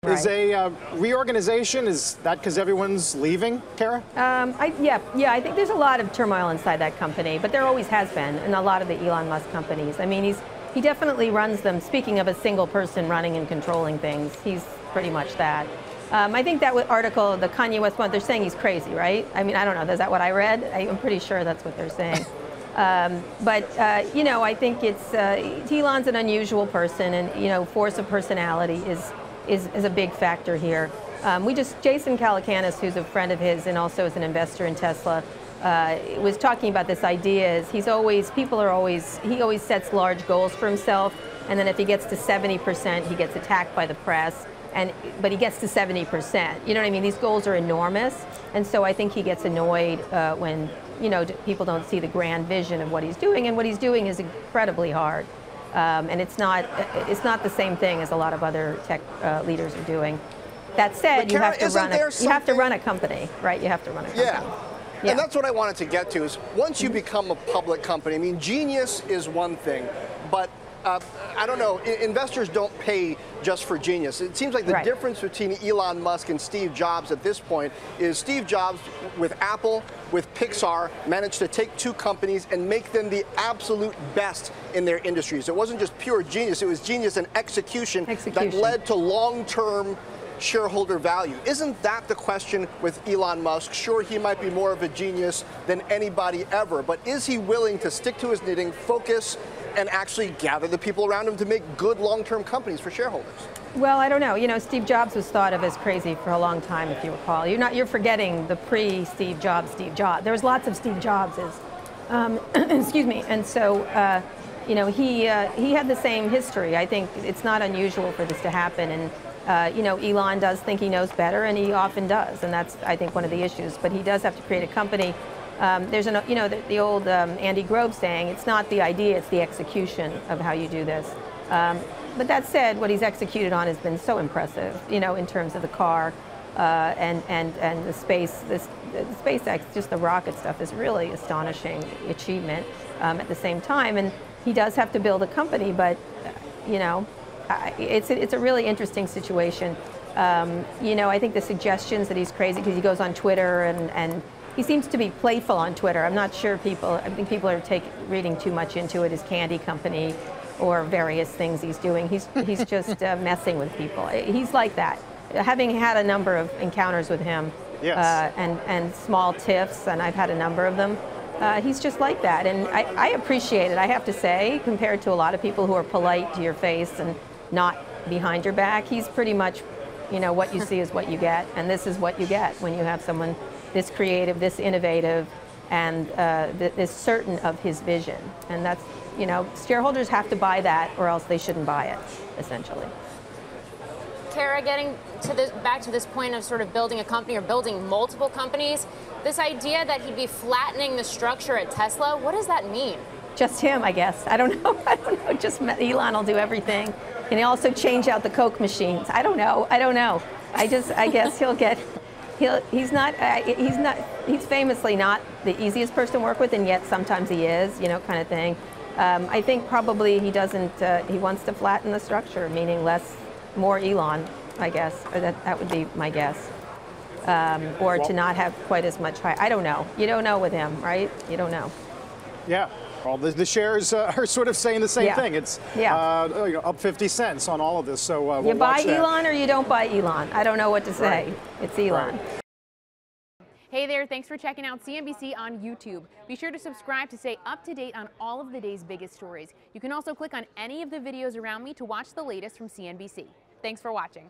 Is a reorganization, is that because everyone's leaving, Kara? Yeah, I think there's a lot of turmoil inside that company, but there always has been in a lot of the Elon Musk companies. I mean, he definitely runs them. Speaking of a single person running and controlling things, he's pretty much that. I think that article, the Kanye West one, they're saying he's crazy, right? I mean, I don't know, is that what I read? I'm pretty sure that's what they're saying. You know, I think Elon's an unusual person, and, you know, force of personality is a big factor here. Jason Calacanis, who's a friend of his and also is an investor in Tesla, was talking about this idea. He always sets large goals for himself, and then if he gets to 70%, he gets attacked by the press. But he gets to 70%. You know what I mean? These goals are enormous, and so I think he gets annoyed when, you know, people don't see the grand vision of what he's doing, and what he's doing is incredibly hard. And it's not the same thing as a lot of other tech leaders are doing. That said, you have to run a company, right? You have to run a company. Yeah. And that's what I wanted to get to is once you become a public company, I mean, genius is one thing, but I don't know, investors don't pay just for genius. It seems like the difference between Elon Musk and Steve Jobs at this point is Steve Jobs with Apple, with Pixar, managed to take two companies and make them the absolute best in their industries. It wasn't just pure genius, it was genius and execution. That led to long-term shareholder value. Isn't that the question with Elon Musk? Sure, he might be more of a genius than anybody ever, but is he willing to stick to his knitting, focus, and actually gather the people around him to make good long-term companies for shareholders? Well, I don't know. You know, Steve Jobs was thought of as crazy for a long time, if you recall. You're forgetting the pre-Steve Jobs Steve Jobs. There was lots of Steve Jobses. Excuse me. And so, you know, he had the same history. I think it's not unusual for this to happen. And, you know, Elon does think he knows better, and he often does. And that's, I think, one of the issues. But he does have to create a company. There's you know, the old Andy Grove saying, it's not the idea, it's the execution of how you do this. But that said, what he's executed on has been so impressive, you know, in terms of the car and the space. The SpaceX, just the rocket stuff, is really astonishing achievement at the same time. And he does have to build a company, but, you know, it's a really interesting situation. You know, I think the suggestions that he's crazy because he goes on Twitter and he seems to be playful on Twitter. I'm not sure I think people are reading too much into it, his candy company or various things he's doing. He's just messing with people. He's like that. Having had a number of encounters with him, and small tiffs, and I've had a number of them, he's just like that. And I appreciate it, I have to say, compared to a lot of people who are polite to your face and not behind your back. He's pretty much, you know, what you see is what you get, and this is what you get when you have someone this creative, this innovative, and this certain of his vision. And that's, you know, shareholders have to buy that or else they shouldn't buy it, essentially. Kara, getting to back to this point of sort of building a company or building multiple companies, this idea that he'd be flattening the structure at Tesla, what does that mean? Just him, I guess. I don't know. I don't know. Just Elon will do everything. And he'll also change out the Coke machines. I don't know. I guess he'll get... He's famously not the easiest person to work with, and yet sometimes he is, you know, kind of thing. I think probably he wants to flatten the structure, meaning more Elon, I guess. Or that would be my guess. Or to not have quite as much I don't know. You don't know with him, right? You don't know. Yeah. Well, the shares are sort of saying the same thing. It's you know, up 50 cents on all of this. So we'll you buy Elon or you don't buy Elon. I don't know what to say. It's Elon. Hey there, thanks for checking out CNBC on YouTube. Be sure to subscribe to stay up to date on all of the day's biggest stories. You can also click on any of the videos around me to watch the latest from CNBC. Thanks for watching.